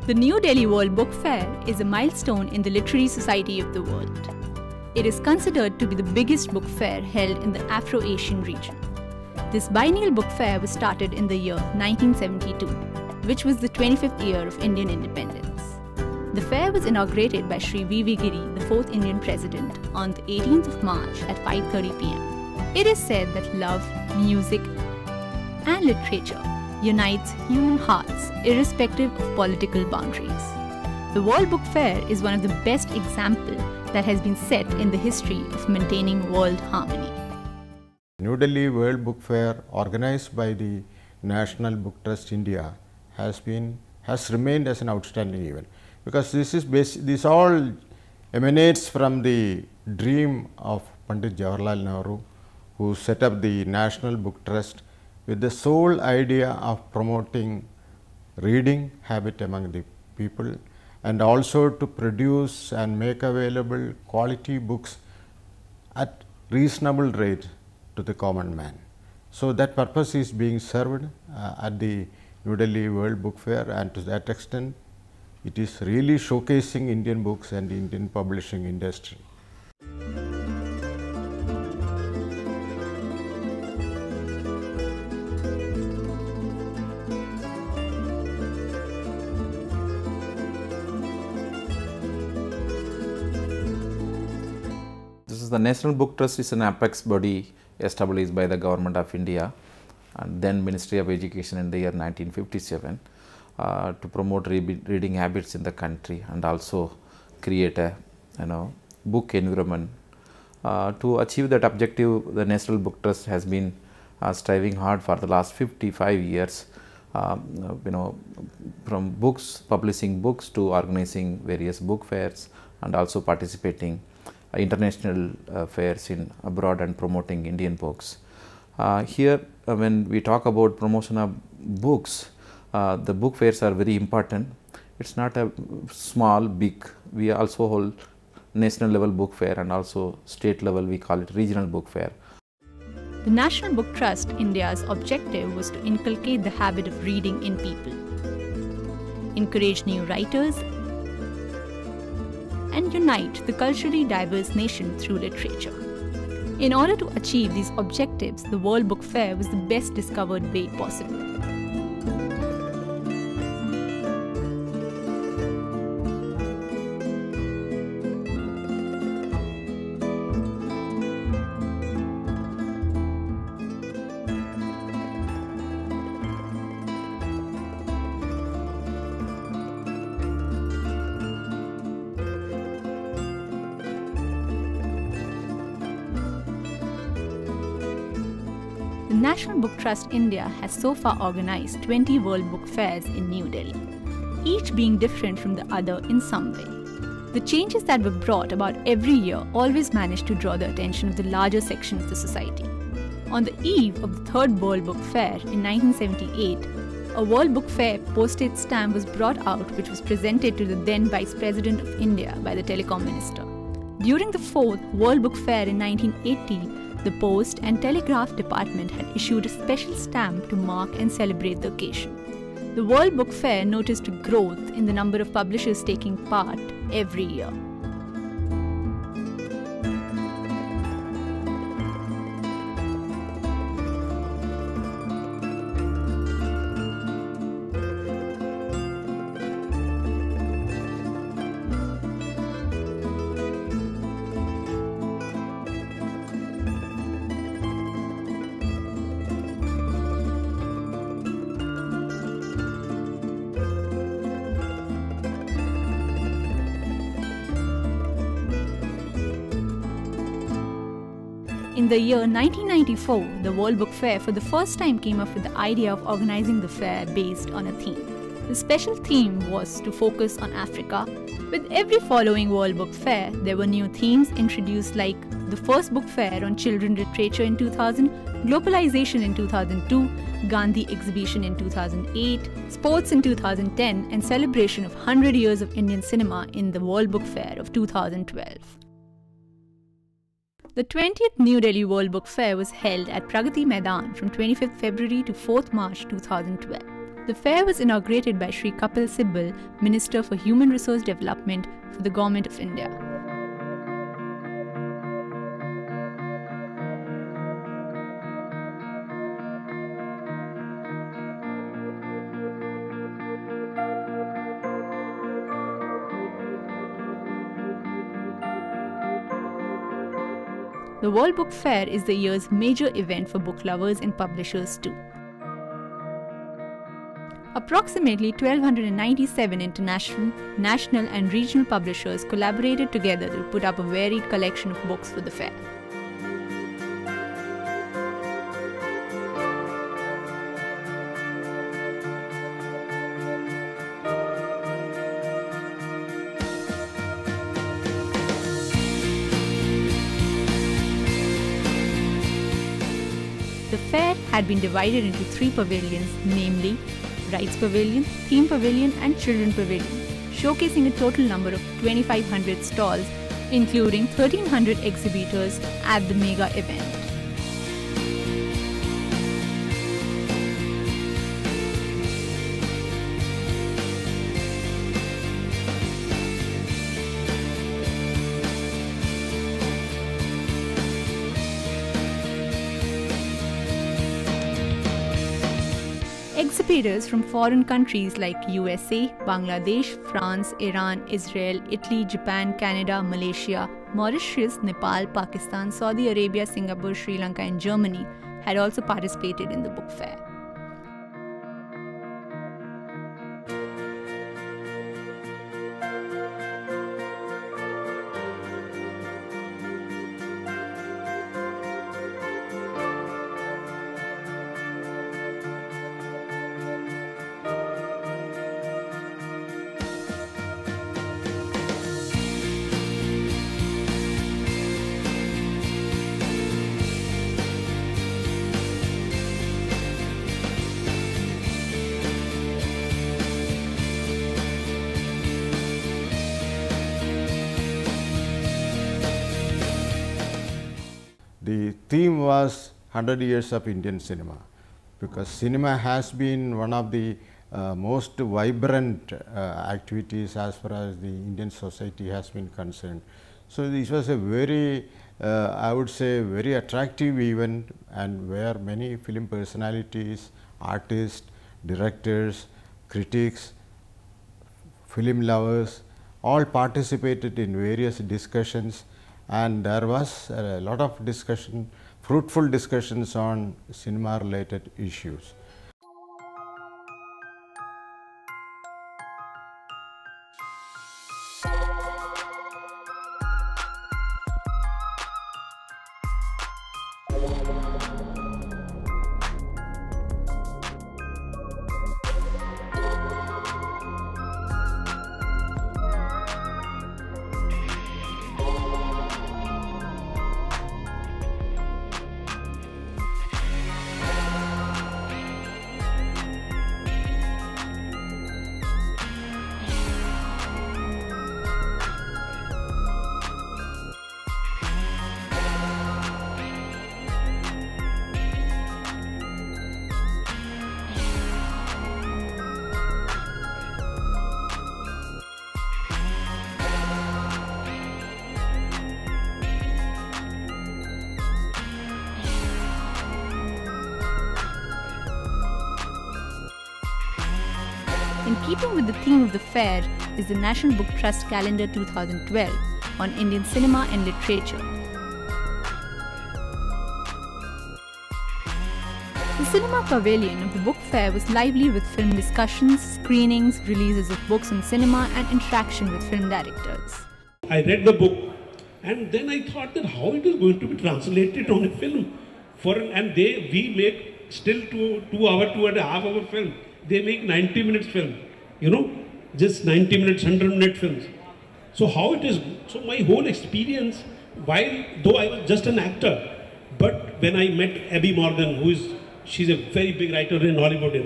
The New Delhi World Book Fair is a milestone in the literary society of the world. It is considered to be the biggest book fair held in the Afro-Asian region. This biennial book fair was started in the year 1972, which was the 25th year of Indian independence. The fair was inaugurated by Sri V.V. Giri, the 4th Indian President, on the 18th of March at 5:30 p.m. It is said that love, music, and literature unites human hearts irrespective of political boundaries. The World Book Fair is one of the best examples that has been set in the history of maintaining world harmony. New Delhi World Book Fair, organized by the National Book Trust India, has remained as an outstanding event, because this all emanates from the dream of Pandit Jawaharlal Nehru, who set up the National Book Trust with the sole idea of promoting reading habit among the people, and also to produce and make available quality books at reasonable rate to the common man. So that purpose is being served at the New Delhi World Book Fair, and to that extent it is really showcasing Indian books and Indian publishing industry. The National Book Trust is an apex body established by the Government of India and then Ministry of Education in the year 1957 to promote reading habits in the country and also create a book environment. To achieve that objective, the National Book Trust has been striving hard for the last 55 years, from books, publishing books to organizing various book fairs and also participating international fairs in abroad and promoting Indian books. Here, when we talk about promotion of books, the book fairs are very important. It's not a small, big. We also hold national level book fair and also state level, we call it regional book fair. The National Book Trust India's objective was to inculcate the habit of reading in people, encourage new writers, and unite the culturally diverse nation through literature. In order to achieve these objectives, the World Book Fair was the best discovered way possible. The National Book Trust India has so far organized 20 World Book Fairs in New Delhi, each being different from the other in some way. The changes that were brought about every year always managed to draw the attention of the larger section of the society. On the eve of the third World Book Fair in 1978, a World Book Fair postage stamp was brought out, which was presented to the then Vice President of India by the Telecom Minister. During the fourth World Book Fair in 1980, the Post and Telegraph Department had issued a special stamp to mark and celebrate the occasion. The World Book Fair noticed a growth in the number of publishers taking part every year. In the year 1994, the World Book Fair for the first time came up with the idea of organizing the fair based on a theme. The special theme was to focus on Africa. With every following World Book Fair, there were new themes introduced, like the first book fair on children literature in 2000, globalization in 2002, Gandhi exhibition in 2008, sports in 2010, and celebration of 100 years of Indian cinema in the World Book Fair of 2012. The 20th New Delhi World Book Fair was held at Pragati Maidan from 25th February to 4th March 2012. The fair was inaugurated by Sri Kapil Sibal, Minister for Human Resource Development for the Government of India. The World Book Fair is the year's major event for book lovers and publishers too. Approximately 1,297 international, national and regional publishers collaborated together to put up a varied collection of books for the fair. The fair had been divided into 3 pavilions, namely Rights Pavilion, Theme Pavilion and Children Pavilion, showcasing a total number of 2,500 stalls, including 1,300 exhibitors at the mega event. Exhibitors from foreign countries like USA, Bangladesh, France, Iran, Israel, Italy, Japan, Canada, Malaysia, Mauritius, Nepal, Pakistan, Saudi Arabia, Singapore, Sri Lanka and Germany had also participated in the book fair. The theme was 100 years of Indian cinema, because cinema has been one of the most vibrant activities as far as the Indian society has been concerned. So this was a very, I would say, very attractive event, and where many film personalities, artists, directors, critics, film lovers all participated in various discussions, and there was a lot of discussion, fruitful discussions on cinema related issues. In keeping with the theme of the fair is the National Book Trust Calendar 2012 on Indian cinema and literature. The cinema pavilion of the book fair was lively with film discussions, screenings, releases of books in cinema and interaction with film directors. I read the book and then I thought that how it is going to be translated on a film. We make still 2.5 hour film. They make 90 minutes film, just 90 minutes, 100-minute films. So how it is, so my whole experience, though I was just an actor, but when I met Abby Morgan, she's a very big writer in Hollywood,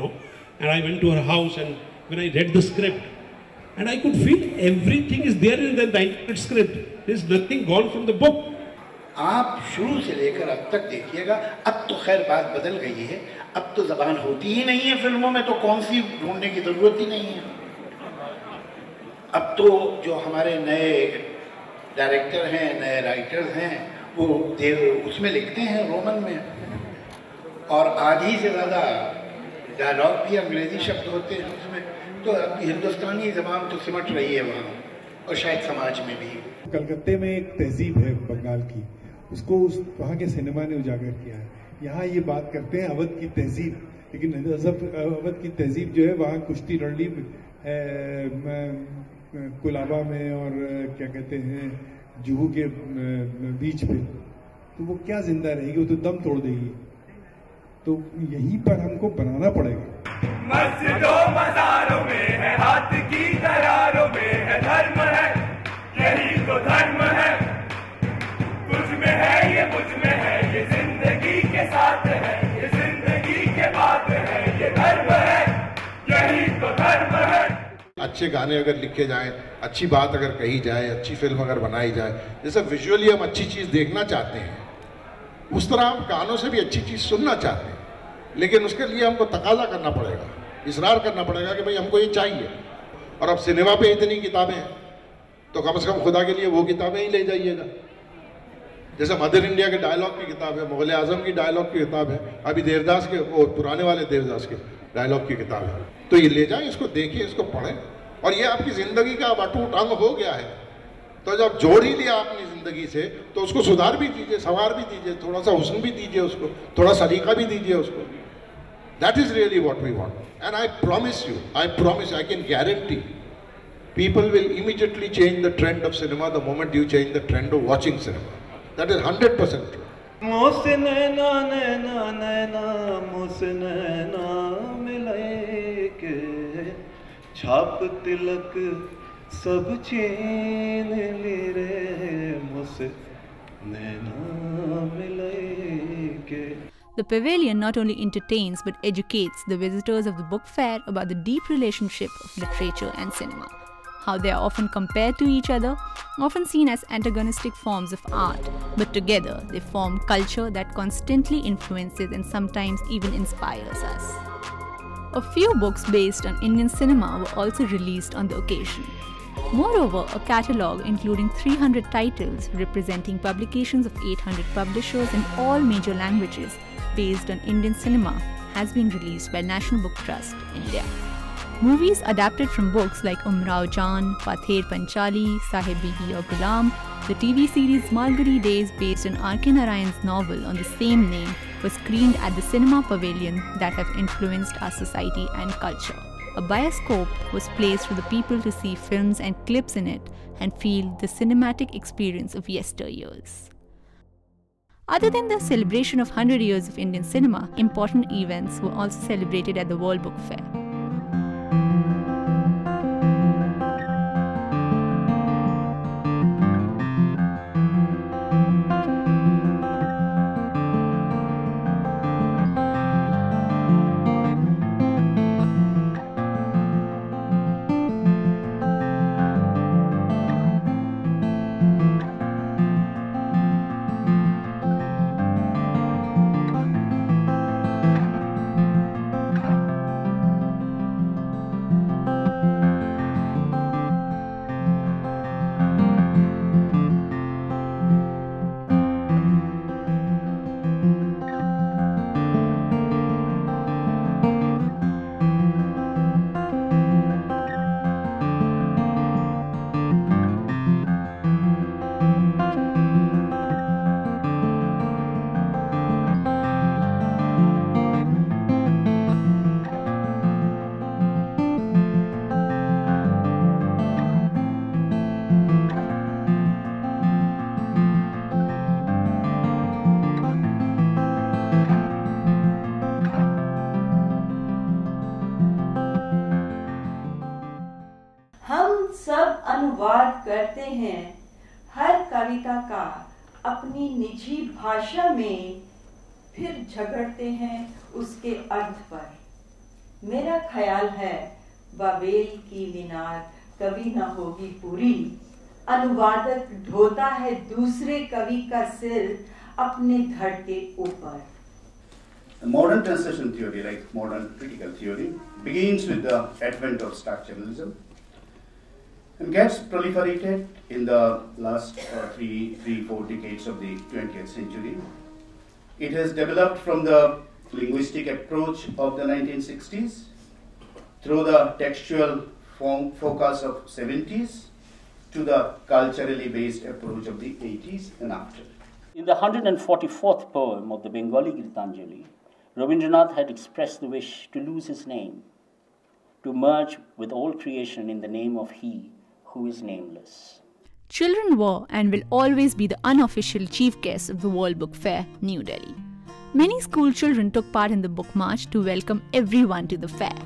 and I went to her house, and when I read the script, and I could feel everything is there in the 90-minute script. There's nothing gone from the book. आप शुरू से लेकर अब तक देखिएगा, अब तो खैर बात बदल गई है, अब तो ज़बान होती ही नहीं है फिल्मों में, तो कौन सी ढूंढने की ज़रूरत ही नहीं है। अब तो जो हमारे नए डायरेक्टर हैं, नए राइटर्स हैं, वो उसमें लिखते हैं रोमन में, और आधी से ज़्यादा डायलॉग भी अंग्रेज़ी शब्द होते हैं उसमें। तो अब हिंदुस्तानी ज़बान तो सिमट रही है वहाँ, और शायद समाज में भी। कलकत्ते में एक तहजीब है बंगाल की, उसको वहाँ के सिनेमा ने उजागर किया है। यहाँ ये बात करते हैं अवध की तहजीब, लेकिन अवध की तहजीब जो है वहाँ कुश्ती लड़ ली कुलाबा में और क्या कहते हैं जुहू के बीच पे, तो वो क्या जिंदा रहेगी, वो तो दम तोड़ देगी। तो यहीं पर हमको बनाना पड़ेगा। मस्जिदों मज़ारों में है, हाथ की दरारों में है धर्म है, यही तो धर्म है। तुझ में है ये, मुझ में है ये, जिंदगी के साथ है ये, जिंदगी के बाद है ये धर्म है, यही तो धर्म है। अच्छे गाने अगर लिखे जाएं, अच्छी बात अगर कही जाए, अच्छी फिल्म अगर बनाई जाए, जैसे विजुअली हम अच्छी चीज़ देखना चाहते हैं, उस तरह हम गानों से भी अच्छी चीज़ सुनना चाहते हैं। लेकिन उसके लिए हमको तकाजा करना पड़ेगा, इसरार करना पड़ेगा कि भाई हमको ये चाहिए। और अब सिनेमा पे इतनी किताबें हैं, तो कम से कम खुदा के लिए वो किताबें ही ले जाइएगा। जैसे मदर इंडिया के डायलॉग की किताब है, मुग़ल आज़म की डायलॉग की किताब है, अभी देवदास के, वो पुराने वाले देवदास के डायलॉग की किताब है, तो ये ले जाएं, इसको देखिए, इसको पढ़ें। और ये आपकी ज़िंदगी का अब अटूट अंग हो गया है, तो जब जोड़ ही लिया अपनी ज़िंदगी से, तो उसको सुधार भी दीजिए, संवार भी दीजिए, थोड़ा सा हुस्न भी दीजिए उसको, थोड़ा सलीका भी दीजिए उसको। That is really what we want. And I promise you, I can guarantee, people will immediately change the trend of cinema the moment you change the trend of watching cinema. That is 100% true. मुझसे नैना नैना नैना मुझसे नैना मिलाए के, छाप तिलक सब छीन ले रे, मुझसे नैना मिलाए के। The pavilion not only entertains but educates the visitors of the book fair about the deep relationship of literature and cinema, how they are often compared to each other, often seen as antagonistic forms of art, but together they form culture that constantly influences and sometimes even inspires us. A few books based on Indian cinema were also released on the occasion. Moreover, a catalogue including 300 titles representing publications of 800 publishers in all major languages based on Indian cinema has been released by National Book Trust, India. Movies adapted from books like Umrao Jaan, Pather Panchali, Sahib Bibi aur Ghulam, the TV series Malgudi Days based on R.K. Narayan's novel on the same name was screened at the cinema pavilion that have influenced our society and culture. A bioscope was placed for the people to see films and clips in it and feel the cinematic experience of yesteryears. Other than the celebration of 100 years of Indian cinema, important events were also celebrated at the World Book Fair. अनुवाद करते हैं हर कविता का अपनी निजी भाषा में, फिर झगड़ते हैं उसके अर्थ पर। मेरा ख्याल है बाबेल की मीनार कभी न होगी पूरी अनुवादक ढोता है दूसरे कवि का सिर अपने धड़ के ऊपर. The modern translation theory, like modern critical theory, begins with the advent of structuralism and gets proliferated in the last 3-4 decades of the 20th century. It has developed from the linguistic approach of the 1960s through the textual focus of 70s to the culturally based approach of the 80s and after. In the 144th poem of the Bengali Gitanjali, Rabindranath had expressed the wish to lose his name, to merge with all creation in the name of He who is nameless. Children were and will always be the unofficial chief guests of the World Book Fair, New Delhi. Many school children took part in the book march to welcome everyone to the fair.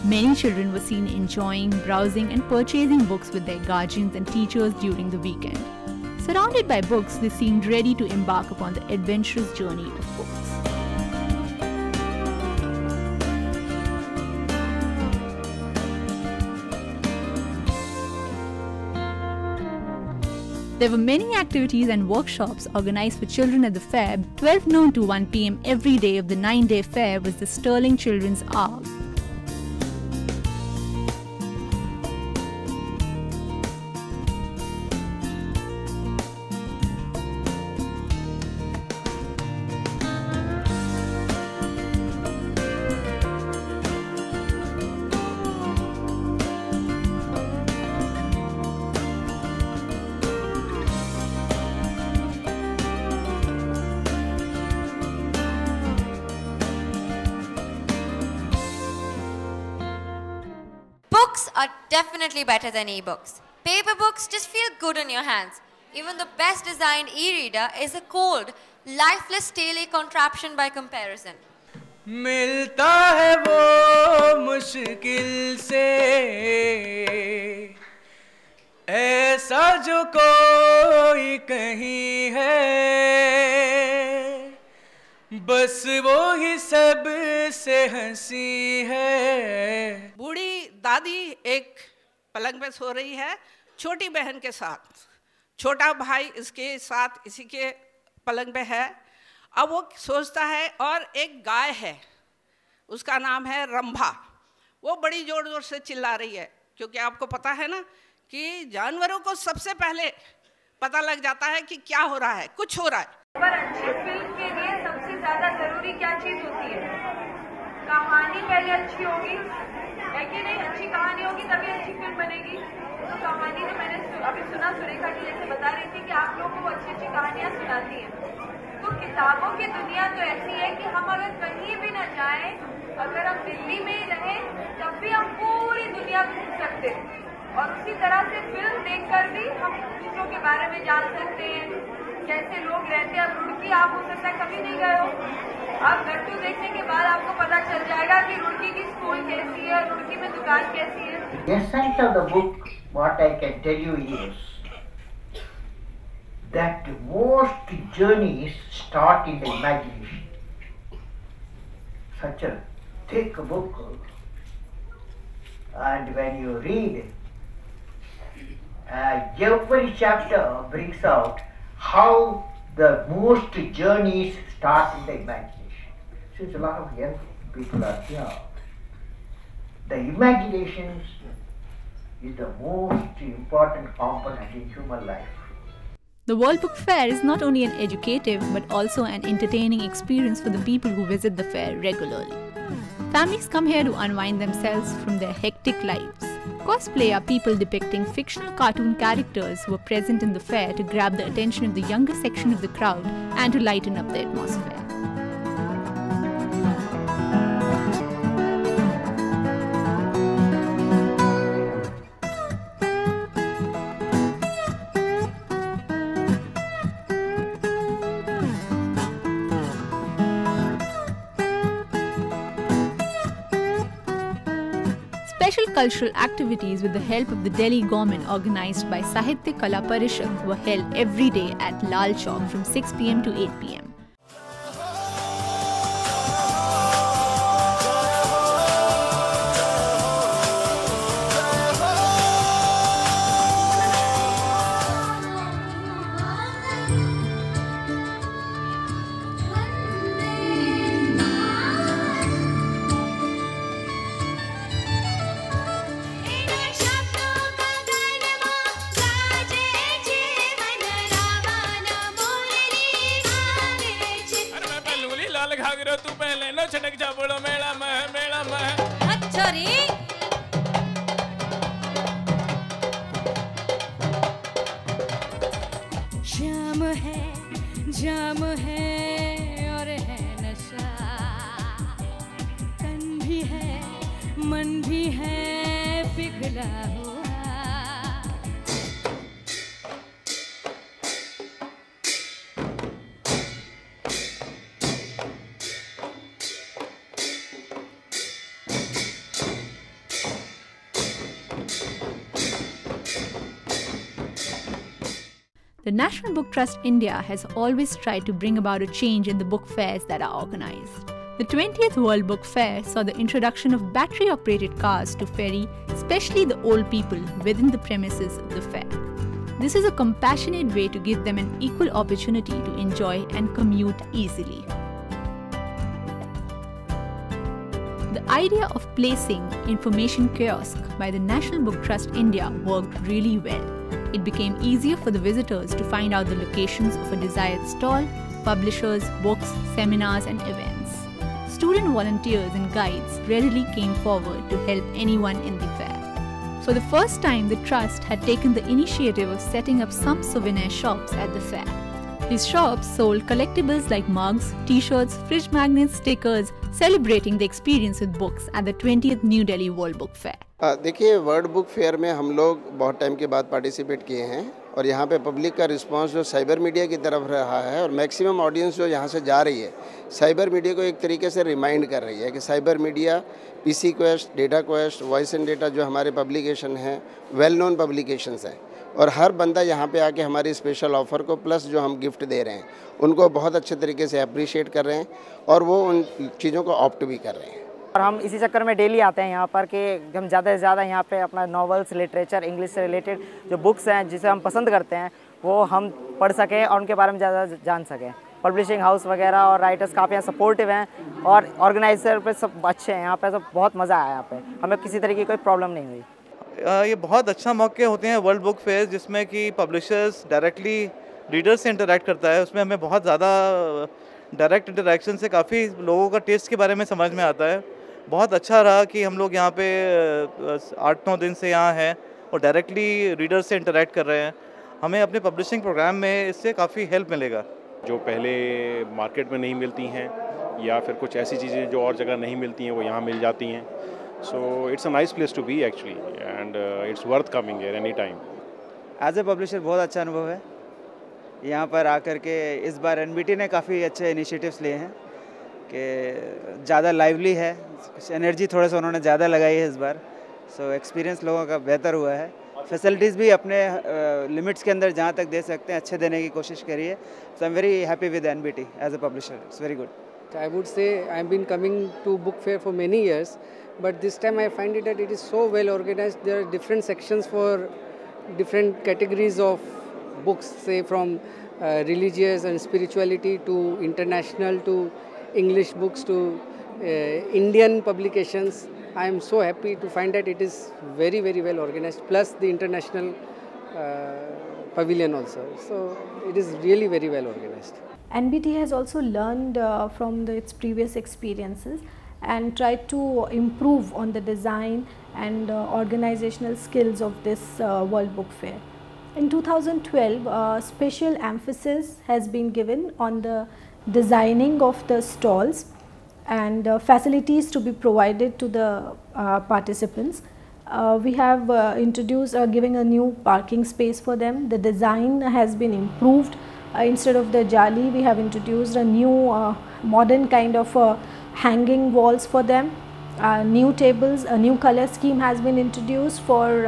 Many children were seen enjoying, browsing and purchasing books with their guardians and teachers during the weekend. Surrounded by books, they seemed ready to embark upon the adventurous journey of books. There were many activities and workshops organized for children at the fair. 12 noon to 1 p.m. every day of the 9-day fair was the Sterling Children's Hour. Books are definitely better than e-books. Paper books just feel good in your hands. Even the best designed e-reader is a cold, lifeless daily contraption by comparison. मिलता है वो मुश्किल से ऐसा जो कोई कहीं है बस वो ही सब से हंसी है. बूढ़ी दादी एक पलंग पे सो रही है छोटी बहन के साथ. छोटा भाई इसके साथ इसी के पलंग पे है. अब वो सोचता है और एक गाय है उसका नाम है रंभा. वो बड़ी जोर जोर से चिल्ला रही है क्योंकि आपको पता है ना कि जानवरों को सबसे पहले पता लग जाता है कि क्या हो रहा है, कुछ हो रहा है. पर अच्छी फिल्म के लिए सबसे ज्यादा जरूरी क्या चीज होती है? कहानी पहले अच्छी होगी है कि नहीं? अच्छी कहानी होगी तभी अच्छी फिल्म बनेगी. तो कहानी जो मैंने अभी सुना सुरेखा जी जैसे बता रही थी कि आप लोगों को अच्छी अच्छी कहानियां सुनाती हैं. तो किताबों की दुनिया तो ऐसी है कि हम अगर कहीं भी न जाएं, अगर हम दिल्ली में ही रहें तब भी हम पूरी दुनिया घूम सकते हैं. और उसी तरह से फिल्म देखकर भी हम दूसरों के बारे में जान सकते हैं कैसे लोग रहते हैं. अब रुड़की आप हो सकता है कभी नहीं गए हो. अब गट्टू देखने के बाद आपको पता चल जाएगा कि रुड़की की स्कूल कैसी है, रुड़की में दुकान कैसी है. The essence of the book, what I can tell you is that most journeys start in the imagination. Such a thick book, and when you read, every chapter brings out how the most journeys start in the imagination. Since a lot of young people are here, the imagination is the most important component in human life. The World Book Fair is not only an educative but also an entertaining experience for the people who visit the fair regularly. Families come here to unwind themselves from their hectic lives. Cosplay are people depicting fictional cartoon characters who are present in the fair to grab the attention of the younger section of the crowd and to lighten up the atmosphere. cultural activities with the help of the Delhi government organized by Sahitya Kala Parishad were held every day at Lal Chowk from 6 p.m. to 8 p.m. जाम है और है नशा, तन भी है मन भी है पिघला हुआ। The National Book Trust India has always tried to bring about a change in the book fairs that are organized. The 20th World Book Fair saw the introduction of battery-operated cars to ferry especially the old people within the premises of the fair. This is a compassionate way to give them an equal opportunity to enjoy and commute easily. The idea of placing information kiosk by the National Book Trust India worked really well. It became easier for the visitors to find out the locations of a desired stall, publishers, books, seminars and events. Student volunteers and guides readily came forward to help anyone in the fair. For the first time, the Trust had taken the initiative of setting up some souvenir shops at the fair. These shops sold collectibles like mugs, t-shirts, fridge magnets, stickers, celebrating the experience with books at the 20th New Delhi World Book Fair. देखिए, world book fair में हम लोग बहुत time के बाद participate किए हैं और यहाँ पे पब्लिक का रिस्पांस जो साइबर मीडिया की तरफ रहा है और मैक्सिमम ऑडियंस जो यहाँ से जा रही है, साइबर मीडिया को एक तरीके से रिमाइंड कर रही है कि cyber media, PC quest, data quest, voice and data जो हमारे पब्लिकेशन हैं, वेल नोन पब्लिकेशंस हैं और हर बंदा यहाँ पे आके हमारी स्पेशल ऑफ़र को प्लस जो हम गिफ्ट दे रहे हैं उनको बहुत अच्छे तरीके से अप्रिशिएट कर रहे हैं और वो उन चीज़ों को ऑप्ट भी कर रहे हैं। और हम इसी चक्कर में डेली आते हैं यहाँ पर कि हम ज़्यादा से ज़्यादा यहाँ पे अपना नॉवेल्स, लिटरेचर, इंग्लिश से रिलेटेड जो बुक्स हैं जिसे हम पसंद करते हैं वो हम पढ़ सकें और उनके बारे में ज़्यादा जान सकें। पब्लिशिंग हाउस वगैरह और राइटर्स काफ़ी यहाँ सपोर्टिव हैं और ऑर्गेनाइजर पे सब अच्छे हैं। यहाँ पे सब बहुत मज़ा आया, यहाँ पे हमें किसी तरह की कोई प्रॉब्लम नहीं हुई। ये बहुत अच्छा मौके होते हैं वर्ल्ड बुक फेयर जिसमें कि पब्लिशर्स डायरेक्टली रीडर्स से इंटरेक्ट करता है। उसमें हमें बहुत ज़्यादा डायरेक्ट इंटरेक्शन से काफ़ी लोगों का टेस्ट के बारे में समझ में आता है। बहुत अच्छा रहा कि हम लोग यहाँ पे 8-9 दिन से यहाँ हैं और डायरेक्टली रीडर से इंटरेक्ट कर रहे हैं। हमें अपने पब्लिशिंग प्रोग्राम में इससे काफ़ी हेल्प मिलेगा। जो पहले मार्केट में नहीं मिलती हैं या फिर कुछ ऐसी चीज़ें जो और जगह नहीं मिलती हैं वो यहाँ मिल जाती हैं। So it's a nice place to be actually and it's worth coming here any time. As a publisher बहुत अच्छा अनुभव है यहाँ पर आकर के। इस बार एनबीटी ने काफ़ी अच्छे इनिशिएटिव्स लिए हैं कि ज़्यादा लाइवली है, एनर्जी थोड़ा सा उन्होंने ज़्यादा लगाई है इस बार। सो एक्सपीरियंस लोगों का बेहतर हुआ है। फैसिलिटीज़ भी अपने लिमिट्स के अंदर जहाँ तक दे सकते हैं अच्छे देने की कोशिश करिए। So I am very happy with NBT as a publisher. It's very good. I would say I have been coming to book fair for many years, but this time I find it that it is so well organized. There are different sections for different categories of books, say from religious and spirituality to international to English books to Indian publications. I am so happy to find that it is very, very well organized, plus the international pavilion also. So it is really very well organized. NBT has also learned from its previous experiences and tried to improve on the design and organizational skills of this World Book Fair. In 2012, special emphasis has been given on the designing of the stalls and facilities to be provided to the participants. We have introduced giving a new parking space for them. The design has been improved. Instead of the jali, we have introduced a new modern kind of hanging walls for them. new tables, a new color scheme has been introduced for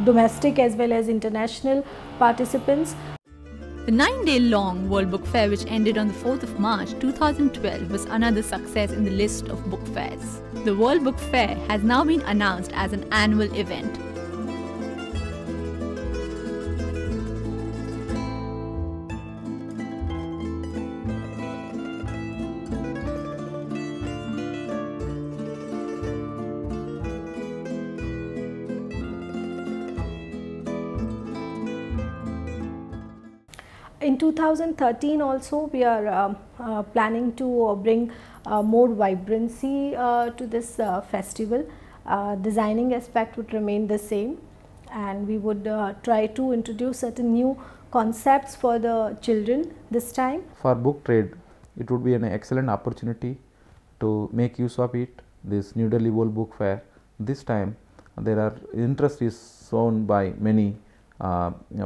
domestic as well as international participants. The 9-day-long World Book Fair, which ended on the 4th of March 2012, was another success in the list of book fairs. The World Book Fair has now been announced as an annual event. In 2013 also we are planning to bring more vibrancy to this festival. Designing aspect would remain the same, and we would try to introduce certain new concepts for the children this time. For book trade, it would be an excellent opportunity to make use of it, this New Delhi World Book Fair. This time there are interest is shown by many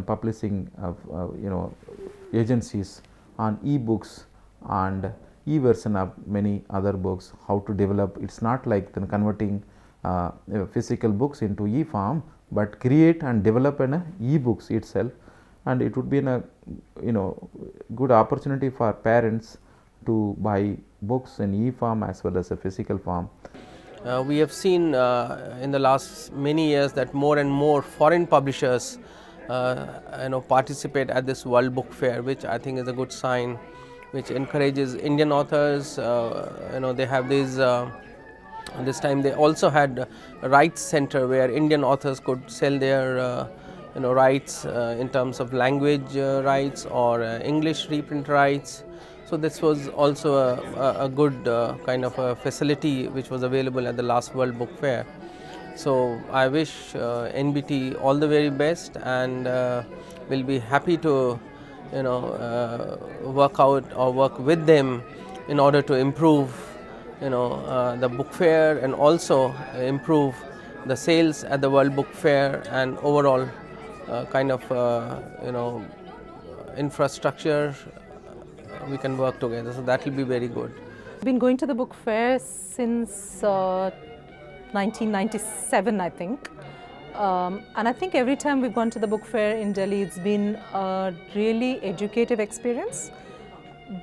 publishing agencies on e-books and e-version of many other books, how to develop. It's not like then converting physical books into e-form, but create and develop an e-books itself, and it would be a good opportunity for parents to buy books in e-form as well as a physical form. We have seen in the last many years that more and more foreign publishers participate at this World Book Fair, which I think is a good sign, which encourages Indian authors. They have these. This time they also had a rights center where Indian authors could sell their rights in terms of language rights or English reprint rights. So this was also a good kind of a facility which was available at the last World Book Fair. So I wish NBT all the very best, and will be happy to work out or work with them in order to improve the book fair and also improve the sales at the World Book Fair and overall kind of infrastructure. We can work together, so that will be very good. I've been going to the book fair since 1997, I think, and I think every time we've gone to the book fair in Delhi, it's been a really educative experience,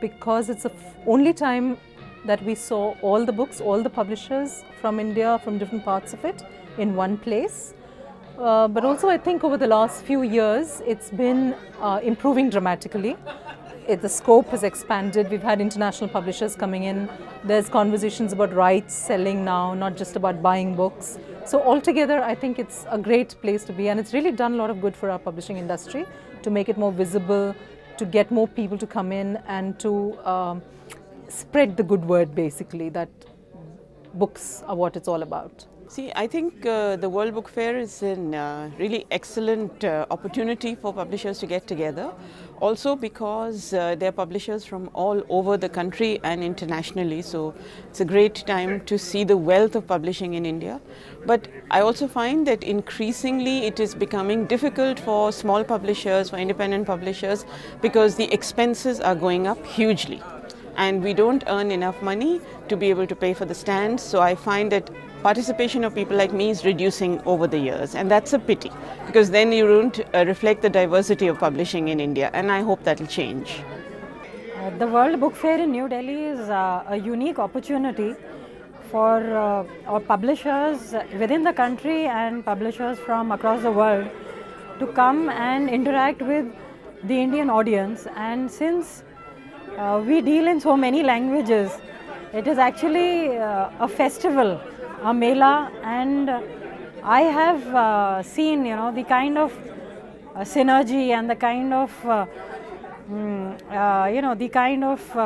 because it's the only time that we saw all the books, all the publishers from India, from different parts of it, in one place. But also I think over the last few years, it's been improving dramatically. The scope has expanded. We've had international publishers coming in. There's conversations about rights selling now, not just about buying books. So altogether, I think it's a great place to be, and it's really done a lot of good for our publishing industry to make it more visible, to get more people to come in and to spread the good word, basically, that books are what it's all about. See, I think the World Book Fair is a really excellent opportunity for publishers to get together. Also because there are publishers from all over the country and internationally, so it's a great time to see the wealth of publishing in India. But I also find that increasingly it is becoming difficult for small publishers, for independent publishers, because the expenses are going up hugely. And we don't earn enough money to be able to pay for the stands, so I find that participation of people like me is reducing over the years, and that's a pity, because then you don't reflect the diversity of publishing in India, and I hope that will change. The World Book Fair in New Delhi is a unique opportunity for our publishers within the country and publishers from across the world to come and interact with the Indian audience. And since we deal in so many languages, it is actually a festival, a mela, and I have seen, the kind of synergy and the kind of,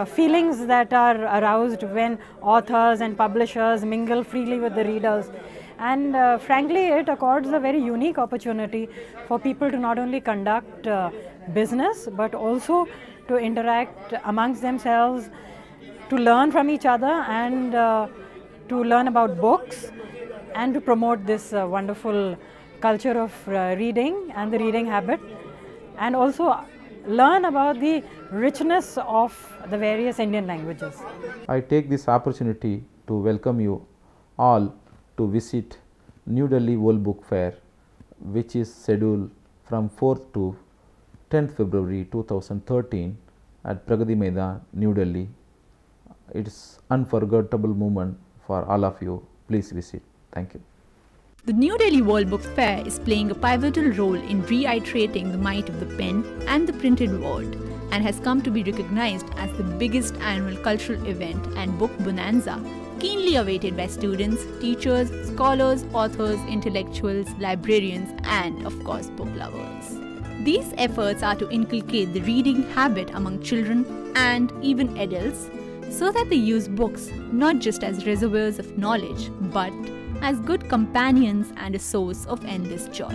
feelings that are aroused when authors and publishers mingle freely with the readers. And frankly, it accords a very unique opportunity for people to not only conduct business, but also to interact amongst themselves, to learn from each other, and to learn about books, and to promote this wonderful culture of reading and the reading habit, and also learn about the richness of the various Indian languages. I take this opportunity to welcome you all to visit New Delhi World Book Fair, which is scheduled from 4th to 10th February 2013 at Pragati Maidan, New Delhi. It's unforgettable moment for all of you. Please visit. Thank you. The New Delhi World Book Fair is playing a pivotal role in reiterating the might of the pen and the printed word, and has come to be recognized as the biggest annual cultural event and book bonanza, keenly awaited by students, teachers, scholars, authors, intellectuals, librarians, and of course book lovers. These efforts are to inculcate the reading habit among children and even adults, so that they use books not just as reservoirs of knowledge, but as good companions and a source of endless joy.